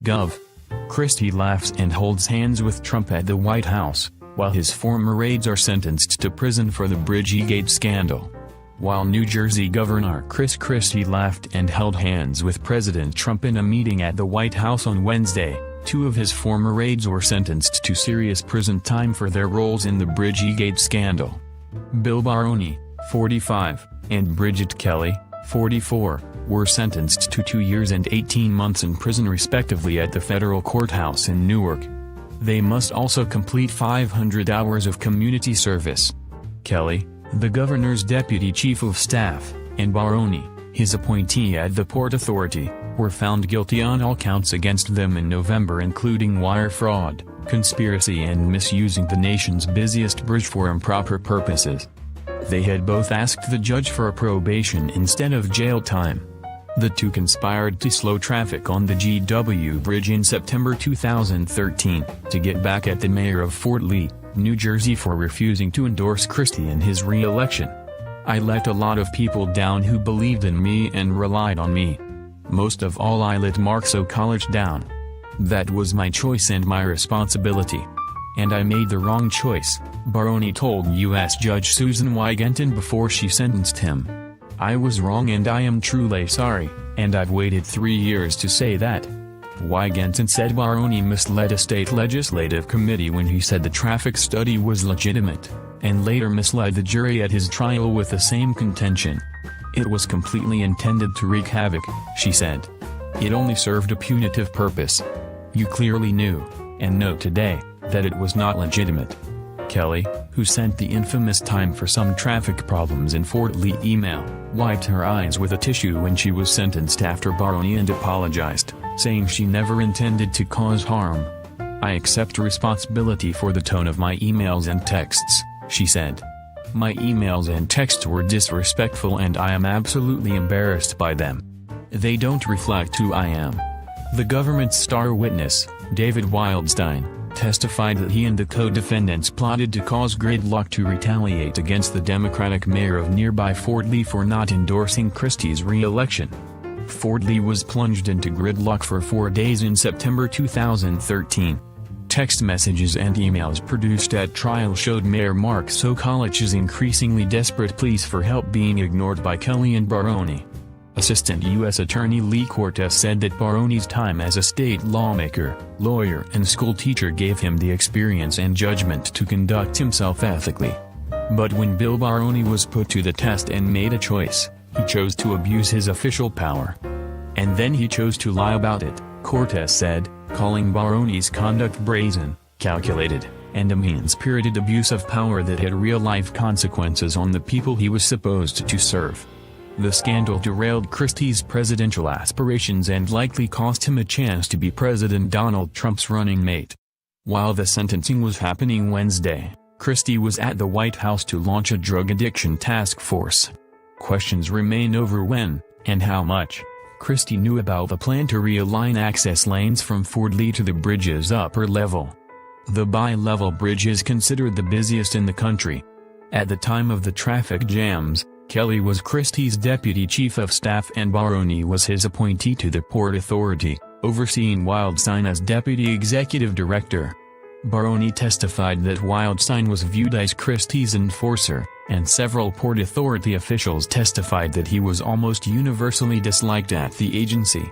Gov. Christie laughs and holds hands with Trump at the White House, while his former aides are sentenced to prison for the Bridgegate scandal. While New Jersey Governor Christie laughed and held hands with President Trump in a meeting at the White House on Wednesday, two of his former aides were sentenced to serious prison time for their roles in the Bridgegate scandal. Bill Baroni, 45, and Bridget Kelly, 44, were sentenced to 2 years and 18 months in prison respectively at the federal courthouse in Newark. They must also complete 500 hours of community service. Kelly, the governor's deputy chief of staff, and Baroni, his appointee at the Port Authority, were found guilty on all counts against them in November, including wire fraud, conspiracy and misusing the nation's busiest bridge for improper purposes. They had both asked the judge for a probation instead of jail time. The two conspired to slow traffic on the GW Bridge in September 2013, to get back at the mayor of Fort Lee, New Jersey for refusing to endorse Christie in his re-election. "I let a lot of people down who believed in me and relied on me. Most of all, I let Markso College down. That was my choice and my responsibility. And I made the wrong choice," Baroni told U.S. Judge Susan Wigginton before she sentenced him. "I was wrong and I am truly sorry, and I've waited 3 years to say that." Wigginton said Baroni misled a state legislative committee when he said the traffic study was legitimate, and later misled the jury at his trial with the same contention. "It was completely intended to wreak havoc," she said. "It only served a punitive purpose. You clearly knew, and know today, that it was not legitimate." Kelly, who sent the infamous "time for some traffic problems in Fort Lee" email, wiped her eyes with a tissue when she was sentenced after Baroni and apologized, saying she never intended to cause harm. "I accept responsibility for the tone of my emails and texts," she said. "My emails and texts were disrespectful and I am absolutely embarrassed by them. They don't reflect who I am." The government's star witness, David Wildstein, testified that he and the co-defendants plotted to cause gridlock to retaliate against the Democratic mayor of nearby Fort Lee for not endorsing Christie's re-election. Fort Lee was plunged into gridlock for 4 days in September 2013. Text messages and emails produced at trial showed Mayor Markso College's increasingly desperate pleas for help being ignored by Kelly and Baroni. Assistant U.S. Attorney Lee Cortez said that Baroni's time as a state lawmaker, lawyer and school teacher gave him the experience and judgment to conduct himself ethically. But when Bill Baroni was put to the test and made a choice, he chose to abuse his official power. And then he chose to lie about it, Cortez said, calling Baroni's conduct brazen, calculated, and a mean-spirited abuse of power that had real-life consequences on the people he was supposed to serve. The scandal derailed Christie's presidential aspirations and likely cost him a chance to be President Donald Trump's running mate. While the sentencing was happening Wednesday, Christie was at the White House to launch a drug addiction task force. Questions remain over when, and how much, Christie knew about the plan to realign access lanes from Fort Lee to the bridge's upper level. The bi-level bridge is considered the busiest in the country. At the time of the traffic jams, Kelly was Christie's deputy chief of staff and Baroni was his appointee to the Port Authority, overseeing Wildstein as deputy executive director. Baroni testified that Wildstein was viewed as Christie's enforcer, and several Port Authority officials testified that he was almost universally disliked at the agency.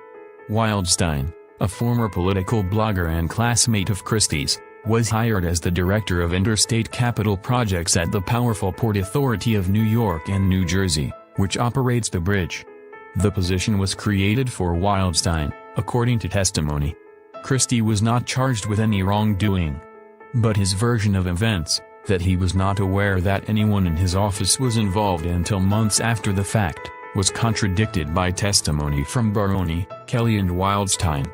Wildstein, a former political blogger and classmate of Christie's, was hired as the director of interstate capital projects at the powerful Port Authority of New York and New Jersey, which operates the bridge. The position was created for Wildstein, according to testimony. Christie was not charged with any wrongdoing. But his version of events, that he was not aware that anyone in his office was involved until months after the fact, was contradicted by testimony from Baroni, Kelly and Wildstein.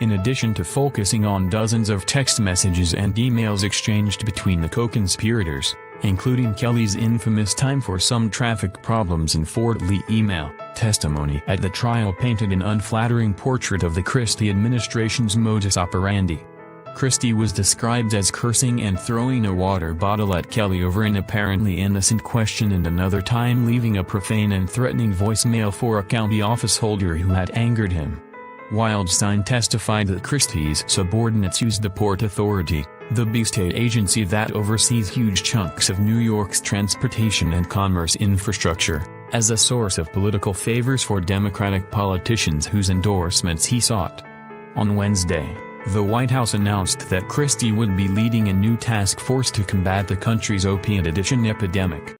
In addition to focusing on dozens of text messages and emails exchanged between the co-conspirators, including Kelly's infamous "time for some traffic problems in Fort Lee" email, testimony at the trial painted an unflattering portrait of the Christie administration's modus operandi. Christie was described as cursing and throwing a water bottle at Kelly over an apparently innocent question and another time leaving a profane and threatening voicemail for a county officeholder who had angered him. Wildstein testified that Christie's subordinates used the Port Authority, the B-state agency that oversees huge chunks of New York's transportation and commerce infrastructure, as a source of political favors for Democratic politicians whose endorsements he sought. On Wednesday, the White House announced that Christie would be leading a new task force to combat the country's opiate addiction epidemic.